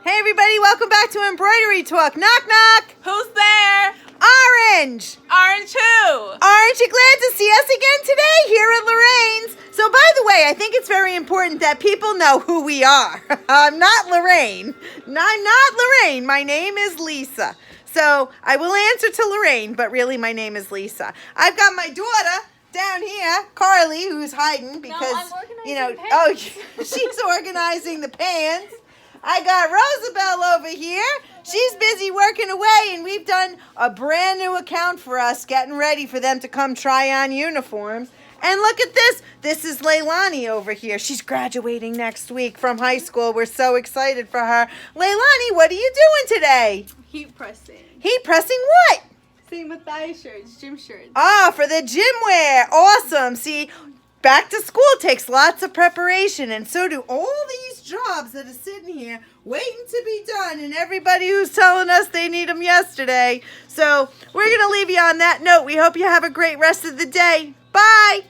Hey everybody, welcome back to Embroidery Talk. Knock knock. Who's there? Orange. Orange who? Aren't you glad to see us again today here at Lorraine's? So by the way, I think it's very important that people know who we are. I'm not Lorraine. I'm not Lorraine. My name is Lisa. So I will answer to Lorraine, but really my name is Lisa. I've got my daughter down here, Carly, who's hiding because, I'm organizing pans. she's organizing the pans. I got Rosabelle over here. She's busy working away, and we've done a brand new account for us, getting ready for them to come try on uniforms. And look at this. This is Leilani over here. She's graduating next week from high school. We're so excited for her. Leilani, what are you doing today? Heat pressing. Heat pressing what? Same with thigh shirts, gym shirts. Ah, for the gym wear. Awesome. See, back to school takes lots of preparation, and so do all these jobs that are sitting here waiting to be done, and everybody who's telling us they need them yesterday. So we're going to leave you on that note. We hope you have a great rest of the day. Bye.